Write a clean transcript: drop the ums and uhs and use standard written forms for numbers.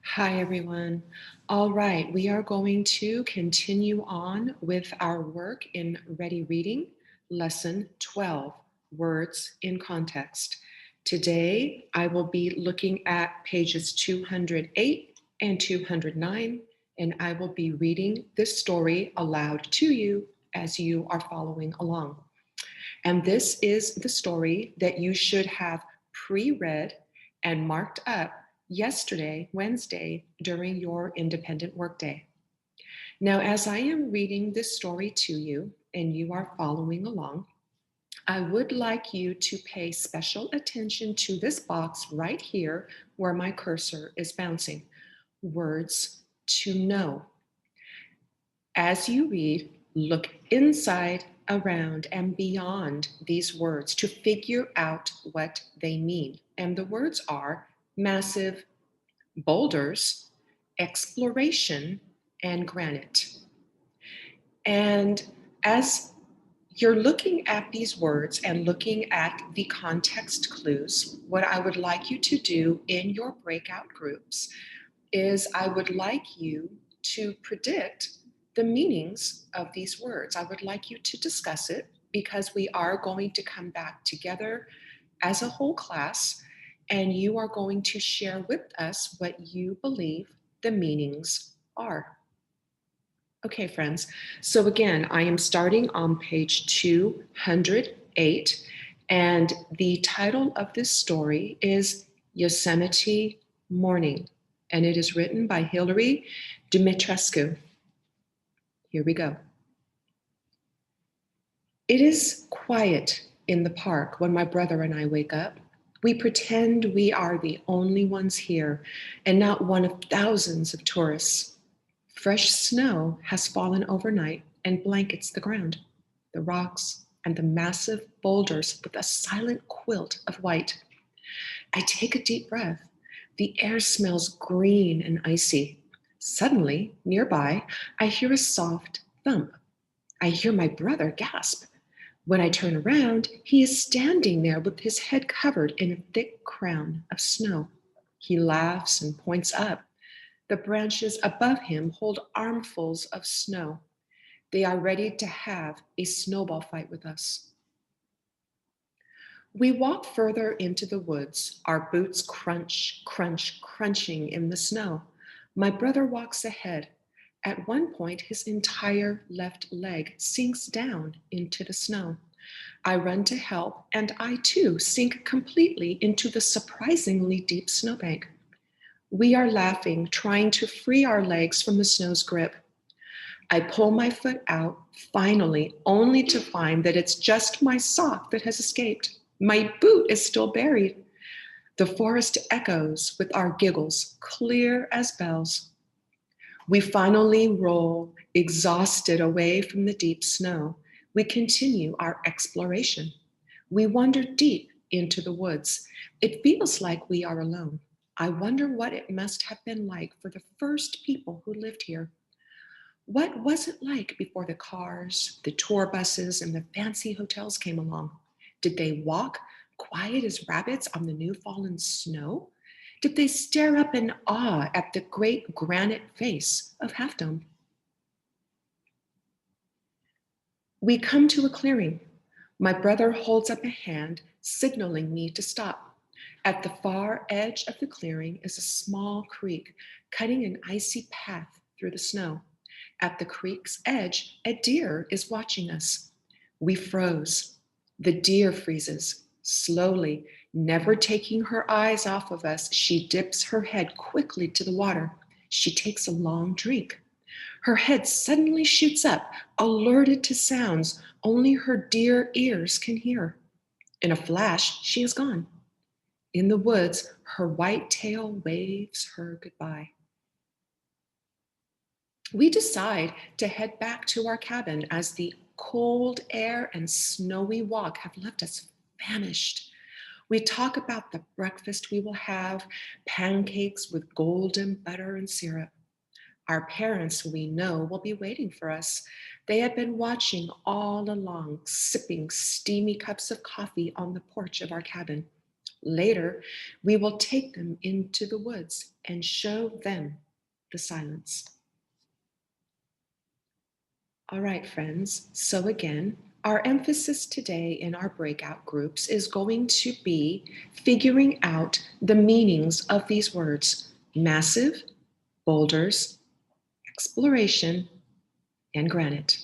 Hi, everyone. All right, we are going to continue on with our work in Ready Reading, Lesson 12, Words in Context. Today, I will be looking at pages 208 and 209, and I will be reading this story aloud to you as you are following along. And this is the story that you should have pre-read and marked up yesterday, Wednesday, during your independent workday. Now, as I am reading this story to you and you are following along, I would like you to pay special attention to this box right here where my cursor is bouncing. Words to know. As you read, look inside, around, and beyond these words to figure out what they mean. And the words are massive, boulders, exploration, and granite. And as you're looking at these words and looking at the context clues, what I would like you to do in your breakout groups is I would like you to predict the meanings of these words. I would like you to discuss it because we are going to come back together as a whole class and you are going to share with us what you believe the meanings are. Okay, friends. So again, I am starting on page 208, and the title of this story is Yosemite Morning, and it is written by Hilary Dumitrescu. Here we go. It is quiet in the park when my brother and I wake up. We pretend we are the only ones here and not one of thousands of tourists. Fresh snow has fallen overnight and blankets the ground, the rocks, and the massive boulders with a silent quilt of white. I take a deep breath. The air smells green and icy. Suddenly, nearby, I hear a soft thump. I hear my brother gasp. When I turn around, he is standing there with his head covered in a thick crown of snow. He laughs and points up. The branches above him hold armfuls of snow. They are ready to have a snowball fight with us. We walk further into the woods, our boots crunching in the snow. My brother walks ahead. At one point, his entire left leg sinks down into the snow. I run to help, and I too sink completely into the surprisingly deep snowbank. We are laughing, trying to free our legs from the snow's grip. I pull my foot out, finally, only to find that it's just my sock that has escaped. My boot is still buried. The forest echoes with our giggles, clear as bells. We finally roll, exhausted, away from the deep snow. We continue our exploration. We wander deep into the woods. It feels like we are alone. I wonder what it must have been like for the first people who lived here. What was it like before the cars, the tour buses, and the fancy hotels came along? Did they walk quiet as rabbits on the new fallen snow? Did they stare up in awe at the great granite face of Half Dome? We come to a clearing. My brother holds up a hand, signaling me to stop. At the far edge of the clearing is a small creek, cutting an icy path through the snow. At the creek's edge, a deer is watching us. We froze. The deer freezes. Slowly, never taking her eyes off of us, she dips her head quickly to the water. She takes a long drink. Her head suddenly shoots up, alerted to sounds only her deer ears can hear. In a flash, she is gone. In the woods, her white tail waves her goodbye. We decide to head back to our cabin as the cold air and snowy walk have left us famished. We talk about the breakfast we will have, pancakes with golden butter and syrup. Our parents, we know, will be waiting for us. They have been watching all along, sipping steamy cups of coffee on the porch of our cabin. Later, we will take them into the woods and show them the silence. All right, friends. So again, our emphasis today in our breakout groups is going to be figuring out the meanings of these words: massive, boulders, exploration, and granite.